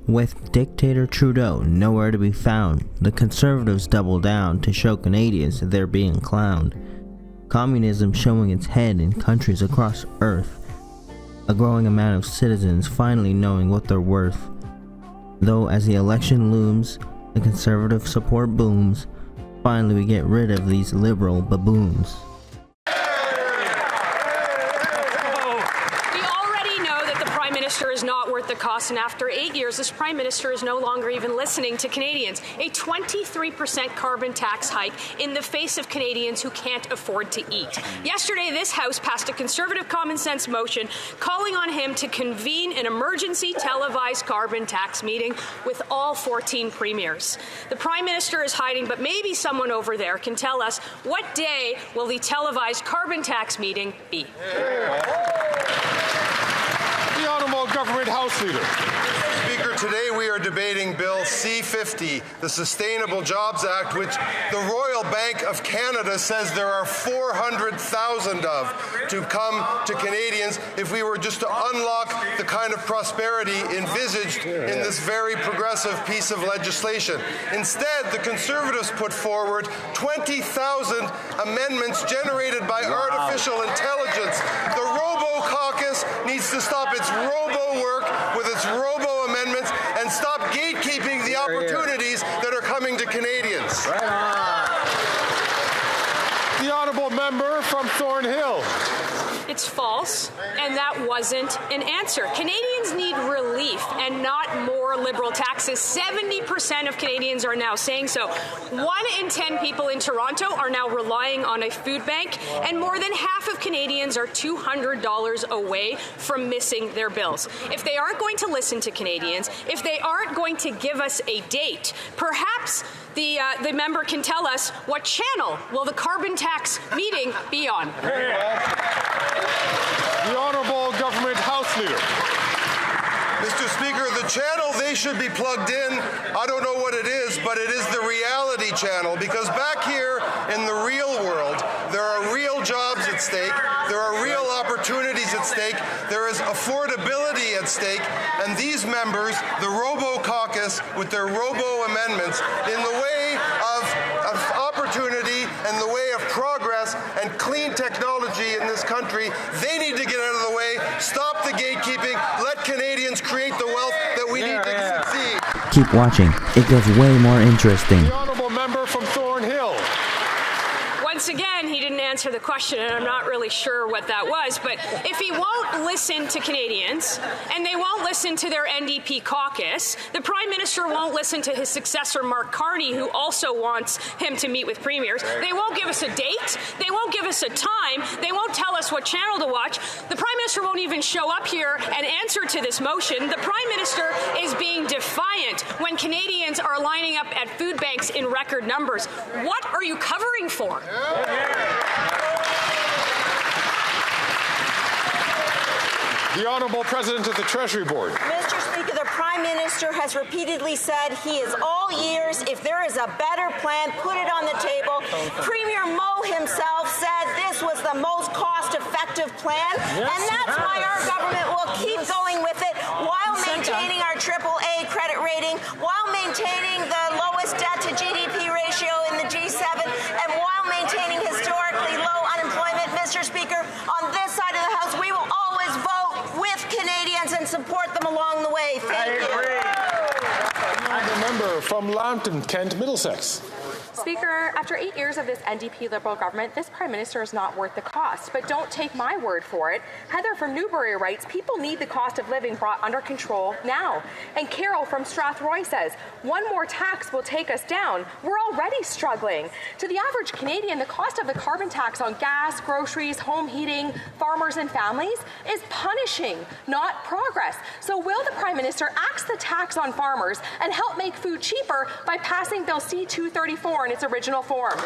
With dictator Trudeau nowhere to be found, the Conservatives double down to show Canadians that they're being clowned. Communism showing its head in countries across Earth. A growing amount of citizens finally knowing what they're worth. Though as the election looms, the Conservative support booms, finally we get rid of these liberal baboons. Is not worth the cost, and after 8 years, this Prime Minister is no longer even listening to Canadians. A 23% carbon tax hike in the face of Canadians who can't afford to eat. Yesterday, this House passed a Conservative common sense motion calling on him to convene an emergency televised carbon tax meeting with all 14 premiers. The Prime Minister is hiding, but maybe someone over there can tell us what day will the televised carbon tax meeting be. The Honourable Government House Leader. Speaker, today we are debating Bill C-50, the Sustainable Jobs Act, which the Royal Bank of Canada says there are 400,000 of to come to Canadians if we were just to unlock the kind of prosperity envisaged in this very progressive piece of legislation. Instead, the Conservatives put forward 20,000 amendments generated by artificial intelligence. The Robo-Caucus needs to stop its robo-work with its robo-amendments and stop gatekeeping the opportunities that are coming to Canadians. Right on. The Honourable Member from Thornhill. It's false, and that wasn't an answer. Canadians need relief and not more liberal taxes. 70% of Canadians are now saying so. 1 in 10 people in Toronto are now relying on a food bank, and more than half of Canadians are $200 away from missing their bills. If they aren't going to listen to Canadians, if they aren't going to give us a date, perhaps the member can tell us what channel will the carbon tax meeting be on. The Honourable Government House Leader. Mr. Speaker, the channel they should be plugged in, I don't know what it is, but it is the reality channel, because back here in the real world, there are real jobs at stake, there are real opportunities at stake, there is affordability at stake, and these members, the Robo-Caucus, with their robo-amendments, in the way of opportunity and the way of progress and clean technology in this country, they need to get out of the way, stop the gatekeeping, let Canadians create the wealth that we need to succeed. Keep watching, it gets way more interesting. The Honourable Member from Thornhill. Once again, he didn't answer the question, and I'm not really sure what that was. But if he won't listen to Canadians, and they won't listen to their NDP caucus, the Prime Minister won't listen to his successor, Mark Carney, who also wants him to meet with premiers. They won't give us a date. They won't give us a time. They won't tell us what channel to watch. The Prime Minister won't even show up here and answer to this motion. The Prime Minister is being defiant when Canadians are lining up at food banks in record numbers. What are you covering for? The Honourable President of the Treasury Board. Mr. Speaker, the Prime Minister has repeatedly said he is all ears. If there is a better plan, put it on the table. Premier Moe himself said this was the most cost-effective plan, and that's why our government will keep going with it while maintaining our AAA credit rating, while maintaining the lowest debt-to-GDP ratio in the G7, and while maintaining historically low unemployment. Mr. Speaker, on this side of the House, we will always vote with Canadians and support them along the way. Thank you. The member from Lambton, Kent, Middlesex. Speaker, after 8 years of this NDP Liberal government, this Prime Minister is not worth the cost. But don't take my word for it. Heather from Newbury writes, people need the cost of living brought under control now. And Carol from Strathroy says, one more tax will take us down. We're already struggling. To the average Canadian, the cost of the carbon tax on gas, groceries, home heating, farmers and families is punishing, not progress. So will the Prime Minister axe the tax on farmers and help make food cheaper by passing Bill C-234 in its original form? The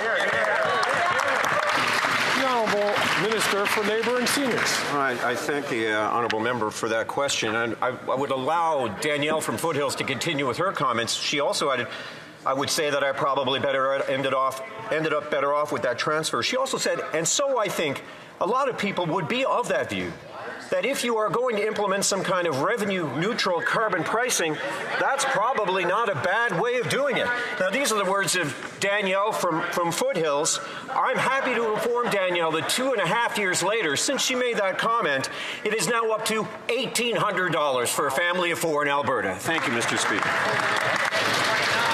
Honourable Minister for Labour and Seniors. I thank the Honourable Member for that question. And I would allow Danielle from Foothills to continue with her comments. She also added, I would say that I probably ended up better off with that transfer. She also said, and so I think a lot of people would be of that view. that if you are going to implement some kind of revenue-neutral carbon pricing, that's probably not a bad way of doing it. Now, these are the words of Danielle from Foothills. I'm happy to inform Danielle that 2.5 years later, since she made that comment, it is now up to $1,800 for a family of 4 in Alberta. Thank you, Mr. Speaker.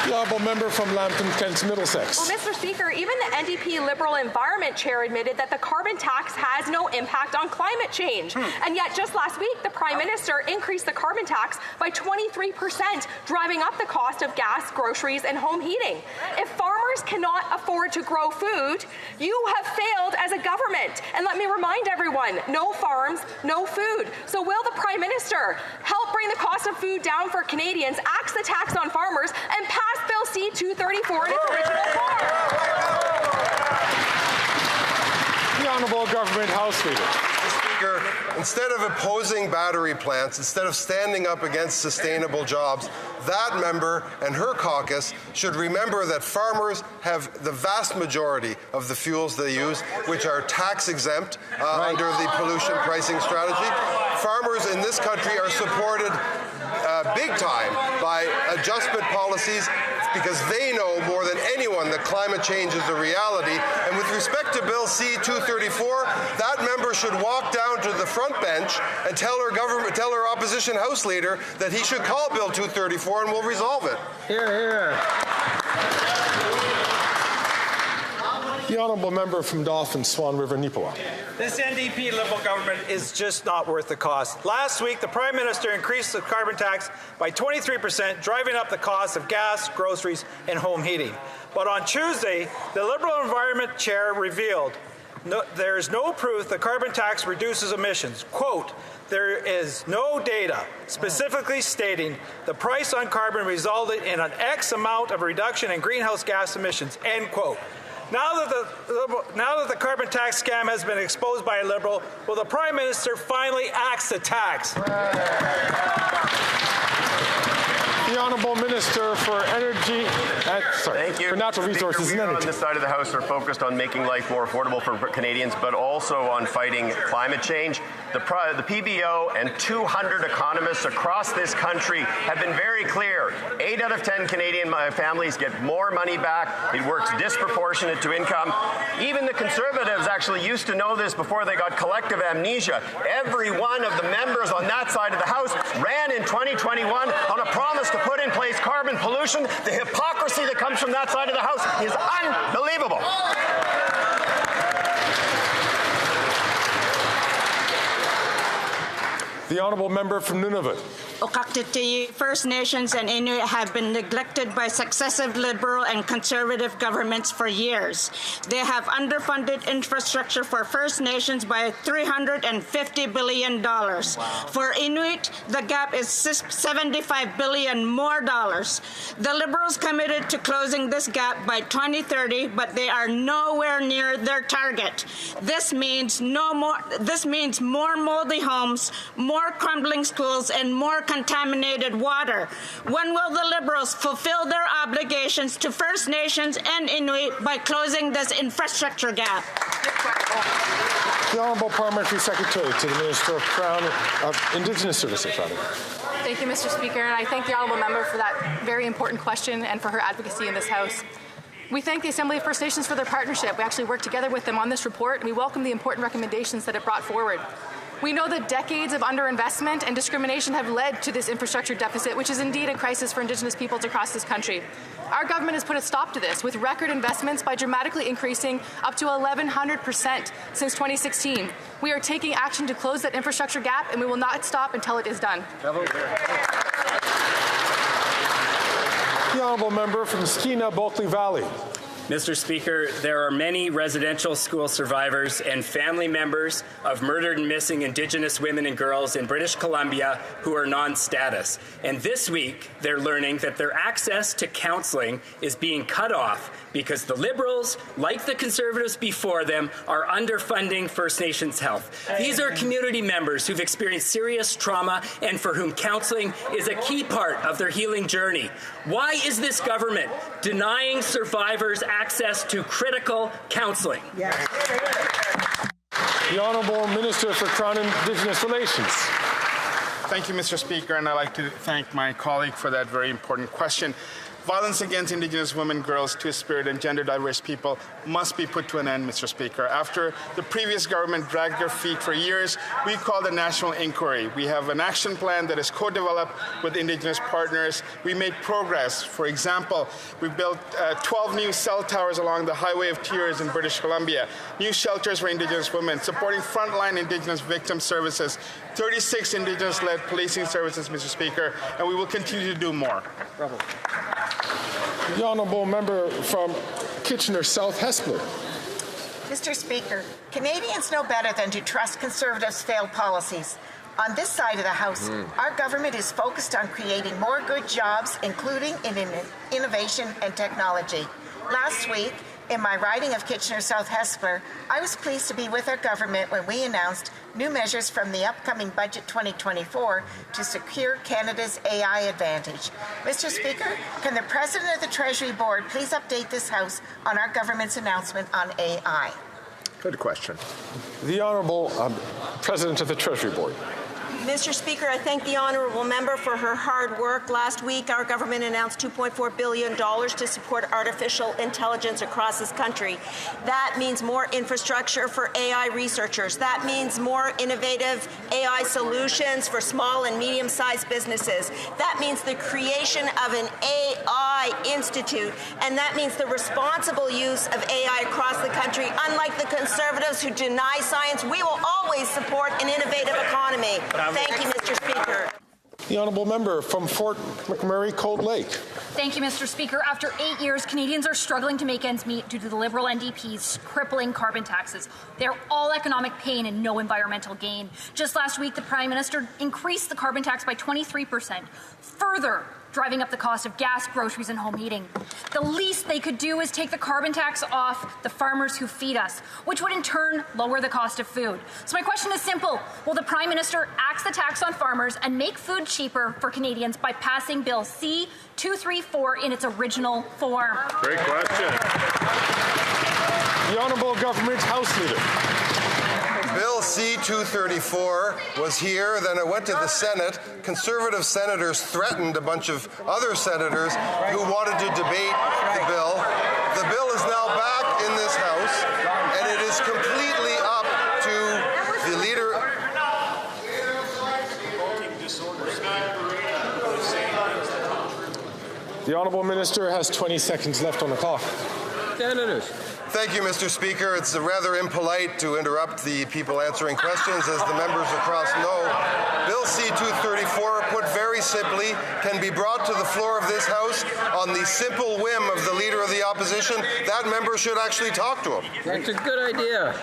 The honourable member from Lambton, Kent, Middlesex. Well, Mr. Speaker, even the NDP Liberal Environment Chair admitted that the carbon tax has no impact on climate change. And yet, just last week, the Prime Minister increased the carbon tax by 23%, driving up the cost of gas, groceries, and home heating. If farmers cannot afford to grow food, you have failed as a government. And let me remind everyone, no farms, no food. So will the Prime Minister help bring the cost of food down for Canadians, axe the tax on farmers, and pass Bill C-234 in its original form? The Honourable Government House Leader. Mr. Speaker, instead of opposing battery plants, instead of standing up against sustainable jobs, that member and her caucus should remember that farmers have the vast majority of the fuels they use, which are tax exempt under the pollution pricing strategy. Farmers in this country are supported big time by adjustment policies because they know more than anyone that climate change is a reality. And with respect to Bill C-234, that member should walk down to the front bench and tell her opposition House Leader that he should call Bill 234 and we'll resolve it. Hear, hear. The honourable member from Dauphin, Swan River, Neepawa. This NDP Liberal government is just not worth the cost. Last week, the Prime Minister increased the carbon tax by 23%, driving up the cost of gas, groceries, and home heating. But on Tuesday, the Liberal Environment Chair revealed there is no proof the carbon tax reduces emissions. Quote, there is no data specifically stating the price on carbon resulted in an X amount of reduction in greenhouse gas emissions, end quote. Now that the carbon tax scam has been exposed by a Liberal, will the Prime Minister finally axe the tax? The Honourable Minister for Energy for Natural Resources and Energy. On this side of the House are focused on making life more affordable for Canadians, but also on fighting climate change. The PBO and 200 economists across this country have been very clear. 8 out of 10 Canadian families get more money back. It works disproportionate to income. Even the Conservatives actually used to know this before they got collective amnesia. Every one of the members on that side of the House ran in 2021 on a promise to put in place carbon pollution. The hypocrisy that comes from that side of the House is unbelievable. The honourable member from Nunavut. Okaktiti First Nations and Inuit have been neglected by successive Liberal and Conservative governments for years. They have underfunded infrastructure for First Nations by $350 billion. Wow. For Inuit, the gap is $75 billion more. The Liberals committed to closing this gap by 2030, but they are nowhere near their target. This means more moldy homes, more crumbling schools, and more contaminated water. When will the Liberals fulfill their obligations to First Nations and Inuit by closing this infrastructure gap? The Honourable Parliamentary Secretary to the Minister of Crown of Indigenous Services. Thank you, Mr. Speaker, and I thank the honourable member for that very important question and for her advocacy in this House. We thank the Assembly of First Nations for their partnership. We actually worked together with them on this report, and we welcome the important recommendations that it brought forward. We know that decades of underinvestment and discrimination have led to this infrastructure deficit, which is indeed a crisis for Indigenous peoples across this country. Our government has put a stop to this with record investments by dramatically increasing up to 1,100% since 2016. We are taking action to close that infrastructure gap, and we will not stop until it is done. The honourable member from Skeena Bulkley Valley. Mr. Speaker, there are many residential school survivors and family members of murdered and missing Indigenous women and girls in British Columbia who are non-status. And this week, they're learning that their access to counselling is being cut off because the Liberals, like the Conservatives before them, are underfunding First Nations health. These are community members who've experienced serious trauma and for whom counselling is a key part of their healing journey. Why is this government denying survivors access to critical counselling? The Honourable Minister for Crown and Indigenous Relations. Thank you, Mr. Speaker, and I'd like to thank my colleague for that very important question. Violence against Indigenous women, girls, Two-Spirit, and gender-diverse people must be put to an end, Mr. Speaker. After the previous government dragged their feet for years, we called a national inquiry. We have an action plan that is co-developed with Indigenous partners. We made progress. For example, we built 12 new cell towers along the Highway of Tears in British Columbia, new shelters for Indigenous women, supporting frontline Indigenous victim services, 36 Indigenous-led policing services, Mr. Speaker, and we will continue to do more. Bravo. The Honourable Member from Kitchener South Hespeler. Mr. Speaker, Canadians know better than to trust Conservatives' failed policies. On this side of the House, our government is focused on creating more good jobs, including in innovation and technology. Last week, in my riding of Kitchener South Hespeler, I was pleased to be with our government when we announced new measures from the upcoming Budget 2024 to secure Canada's AI advantage. Mr. Speaker, can the President of the Treasury Board please update this House on our government's announcement on AI? Good question. The Honourable President of the Treasury Board. Mr. Speaker, I thank the honourable member for her hard work. Last week, our government announced $2.4 billion to support artificial intelligence across this country. That means more infrastructure for AI researchers. That means more innovative AI solutions for small and medium-sized businesses. That means the creation of an AI institute, and that means the responsible use of AI across the country. Unlike the Conservatives who deny science, we will always support an innovative economy. Thank you, Mr. Speaker. The Honourable Member from Fort McMurray, Cold Lake. Thank you, Mr. Speaker. After 8 years, Canadians are struggling to make ends meet due to the Liberal NDP's crippling carbon taxes. They're all economic pain and no environmental gain. Just last week, the Prime Minister increased the carbon tax by 23%, further driving up the cost of gas, groceries, and home heating. The least they could do is take the carbon tax off the farmers who feed us, which would in turn lower the cost of food. So my question is simple. Will the Prime Minister axe the tax on farmers and make food cheaper for Canadians by passing Bill C-234 in its original form? Great question. The Honourable Government House Leader. Bill C-234 was here, then it went to the Senate. Conservative senators threatened a bunch of other senators who wanted to debate the bill. The bill is now back in this House, and it is completely up to the leader. The Honourable Minister has 20 seconds left on the clock. Senators. Thank you, Mr. Speaker. It's rather impolite to interrupt the people answering questions, as the members across know. Bill C-234, put very simply, can be brought to the floor of this House on the simple whim of the Leader of the Opposition. That member should actually talk to him. That's a good idea.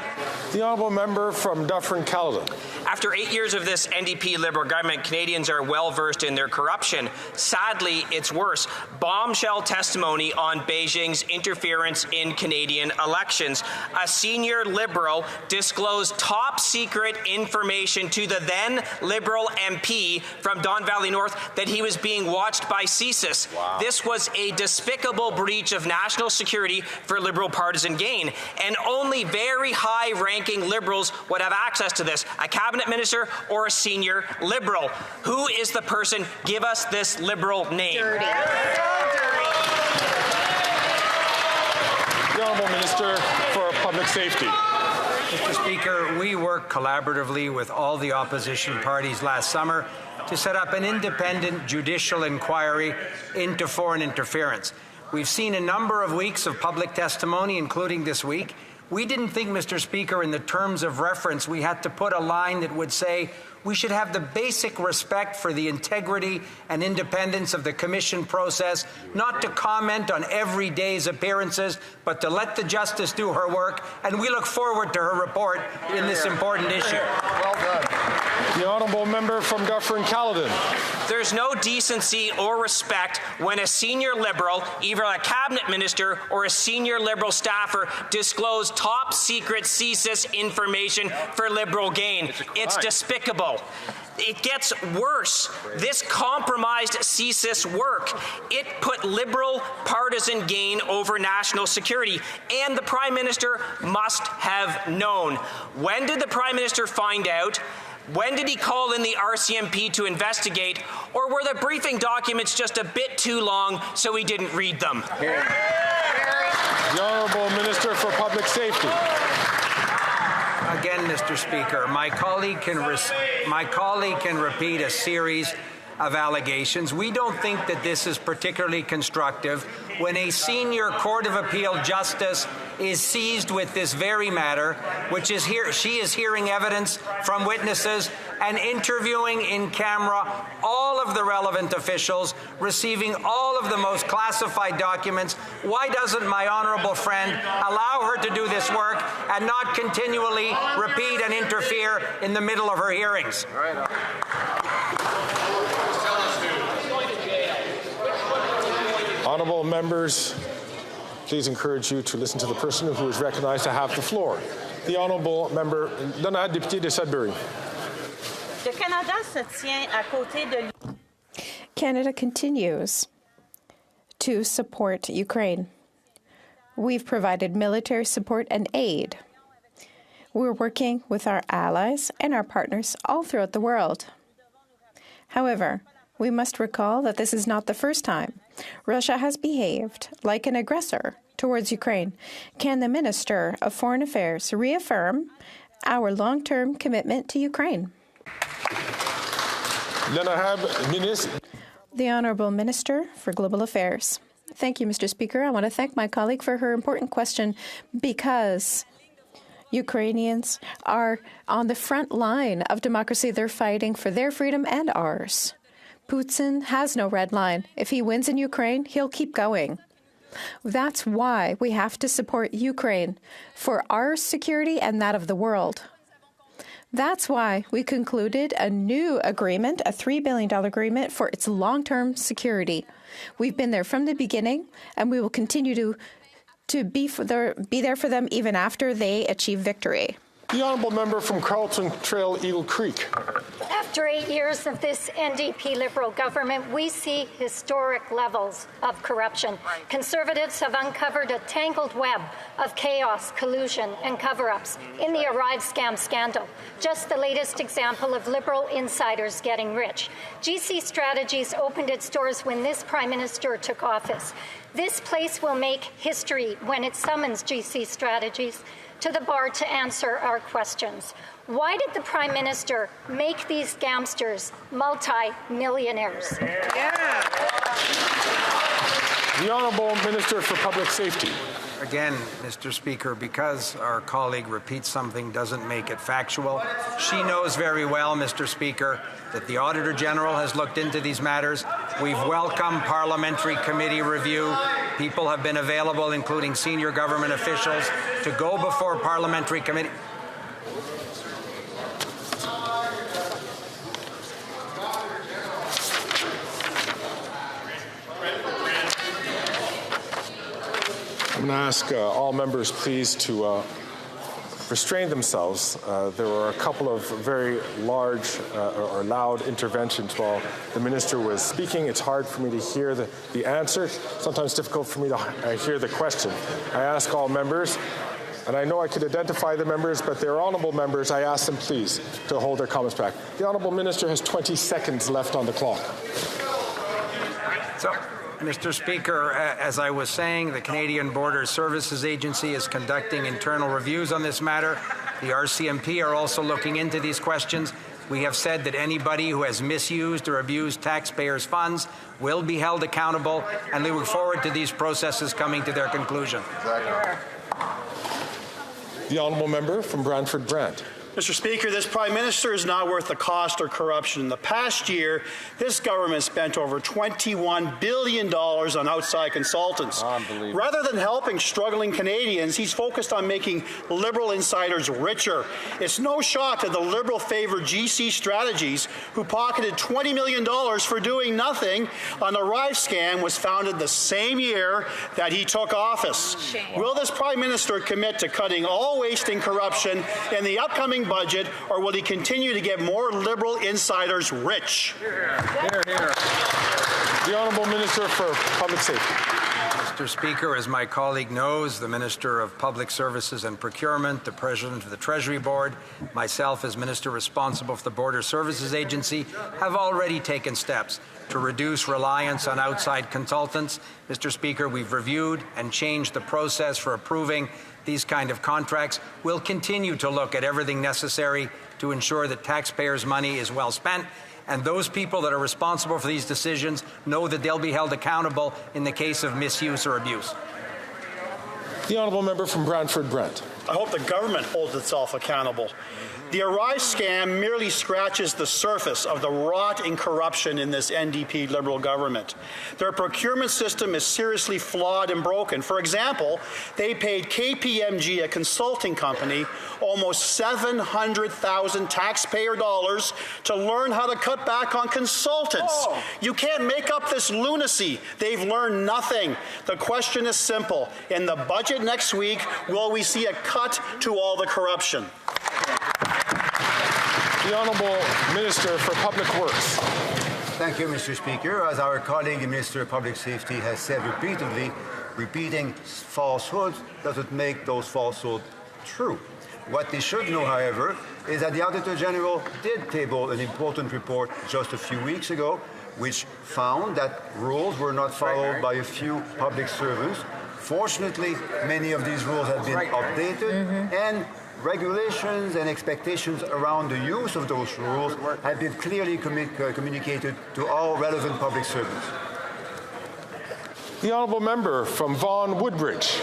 The Honourable Member from Dufferin-Caledon. After 8 years of this NDP Liberal government, Canadians are well versed in their corruption. Sadly, it's worse. Bombshell testimony on Beijing's interference in Canadian elections. A senior Liberal disclosed top secret information to the then Liberal MP from Don Valley North that he was being watched by CSIS. Wow. This was a despicable breach of national security for Liberal partisan gain, and only very high-ranking Liberals would have access to this. A cabinet minister or a senior Liberal. Who is the person? Give us this Liberal name. Dirty. The Honourable Minister for Public Safety. Mr. Speaker, we worked collaboratively with all the opposition parties last summer to set up an independent judicial inquiry into foreign interference. We've seen a number of weeks of public testimony, including this week. We didn't think, Mr. Speaker, in the terms of reference, we had to put a line that would say we should have the basic respect for the integrity and independence of the Commission process, not to comment on every day's appearances, but to let the Justice do her work, and we look forward to her report in this important issue. Well done. The Honourable Member from Dufferin-Caledon. There's no decency or respect when a senior Liberal, either a cabinet minister or a senior Liberal staffer, disclose top secret CSIS information for Liberal gain. It's despicable. It gets worse. This compromised CSIS work. It put Liberal partisan gain over national security, and the Prime Minister must have known. When did the Prime Minister find out? When did he call in the RCMP to investigate, or were the briefing documents just a bit too long so he didn't read them? The Honourable Minister for Public Safety. Again, Mr. Speaker, my colleague can repeat a series of allegations. We don't think that this is particularly constructive when a senior Court of Appeal justice is seized with this very matter, which is here. She is hearing evidence from witnesses and interviewing in camera all of the relevant officials, receiving all of the most classified documents. Why doesn't my honourable friend allow her to do this work and not continually repeat and interfere in the middle of her hearings? Honourable members, please encourage you to listen to the person who is recognized to have the floor. The Honourable Member, l'honorable député de Sudbury. Canada continues to support Ukraine. We've provided military support and aid. We're working with our allies and our partners all throughout the world. However, we must recall that this is not the first time Russia has behaved like an aggressor towards Ukraine. Can the Minister of Foreign Affairs reaffirm our long-term commitment to Ukraine? The Honourable Minister for Global Affairs. Thank you, Mr. Speaker. I want to thank my colleague for her important question, because Ukrainians are on the front line of democracy. They're fighting for their freedom and ours. Putin has no red line. If he wins in Ukraine, he'll keep going. That's why we have to support Ukraine for our security and that of the world. That's why we concluded a new agreement, a $3 billion agreement for its long-term security. We've been there from the beginning, and we will continue to be there for them even after they achieve victory. The Honourable Member from Carlton Trail, Eagle Creek. After 8 years of this NDP Liberal government, we see historic levels of corruption. Conservatives have uncovered a tangled web of chaos, collusion and cover-ups in the Arrive scam scandal. Just the latest example of Liberal insiders getting rich. GC Strategies opened its doors when this Prime Minister took office. This place will make history when it summons GC Strategies to the bar to answer our questions. Why did the Prime Minister make these scamsters multi-millionaires? The Honourable Minister for Public Safety. Again, Mr. Speaker, because our colleague repeats something doesn't make it factual. She knows very well, Mr. Speaker, that the Auditor General has looked into these matters. We've welcomed parliamentary committee review. People have been available, including senior government officials, to go before parliamentary committee. I'm going to ask all members, please, to restrain themselves. There were a couple of very large or loud interventions while the minister was speaking. It's hard for me to hear the answer. Sometimes difficult for me to hear the question. I ask all members, and I know I could identify the members, but they're honourable members. I ask them, please, to hold their comments back. The honourable minister has 20 seconds left on the clock. So, Mr. Speaker, as I was saying, the Canadian Border Services Agency is conducting internal reviews on this matter. The RCMP are also looking into these questions. We have said that anybody who has misused or abused taxpayers' funds will be held accountable, and we look forward to these processes coming to their conclusion. The honourable member from Brantford Brant. Mr. Speaker, this Prime Minister is not worth the cost or corruption. In the past year, this government spent over $21 billion on outside consultants. Rather than helping struggling Canadians, he's focused on making Liberal insiders richer. It's no shock that the Liberal favoured GC Strategies, who pocketed $20 million for doing nothing on the Rise scam, was founded the same year that he took office. Will this Prime Minister commit to cutting all waste and corruption in the upcoming budget, or will he continue to get more Liberal insiders rich? Here, here. The Honourable Minister for Public Safety. Mr. Speaker, as my colleague knows, the Minister of Public Services and Procurement, the President of the Treasury Board, myself as Minister responsible for the Border Services Agency, have already taken steps to reduce reliance on outside consultants. Mr. Speaker, we've reviewed and changed the process for approving these kind of contracts. We'll continue to look at everything necessary to ensure that taxpayers' money is well spent, and those people that are responsible for these decisions know that they'll be held accountable in the case of misuse or abuse. The Honourable Member from Brantford-Brent. I hope the government holds itself accountable. The Arise scam merely scratches the surface of the rot and corruption in this NDP Liberal government. Their procurement system is seriously flawed and broken. For example, they paid KPMG, a consulting company, almost 700,000 taxpayer dollars to learn how to cut back on consultants. You can't make up this lunacy. They've learned nothing. The question is simple. In the budget next week, will we see a cut to all the corruption? The Honourable Minister for Public Works. Thank you, Mr. Speaker. As our colleague, the Minister of Public Safety, has said repeatedly, repeating falsehoods doesn't make those falsehoods true. What they should know, however, is that the Auditor General did table an important report just a few weeks ago, which found that rules were not followed by a few public servants. Fortunately, many of these rules have been updated, and regulations and expectations around the use of those rules have been clearly communicated to all relevant public servants. The Honourable Member from Vaughan Woodbridge.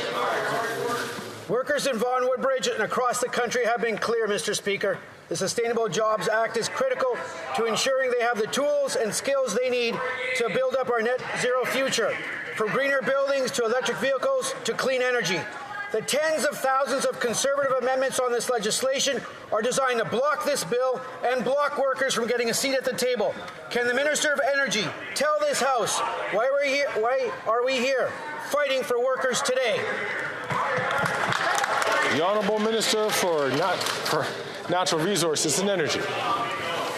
Workers in Vaughan Woodbridge and across the country have been clear, Mr. Speaker. The Sustainable Jobs Act is critical to ensuring they have the tools and skills they need to build up our net zero future, from greener buildings to electric vehicles to clean energy. The tens of thousands of Conservative amendments on this legislation are designed to block this bill and block workers from getting a seat at the table. Can the Minister of Energy tell this House why are we here fighting for workers today? The Honourable Minister for Natural Resources and Energy.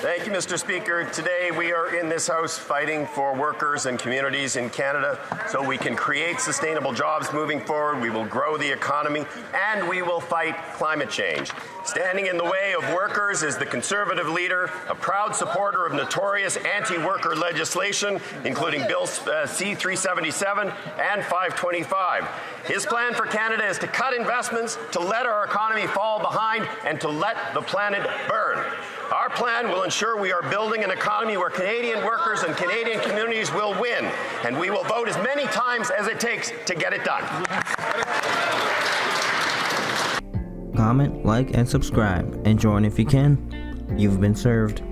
Thank you, Mr. Speaker. Today we are in this House fighting for workers and communities in Canada so we can create sustainable jobs moving forward, we will grow the economy, and we will fight climate change. Standing in the way of workers is the Conservative leader, a proud supporter of notorious anti-worker legislation, including Bills C-377 and 525. His plan for Canada is to cut investments, to let our economy fall behind, and to let the planet burn. Our plan will ensure we are building an economy where Canadian workers and Canadian communities will win, and we will vote as many times as it takes to get it done. Comment, like, and subscribe, and join if you can. You've been served.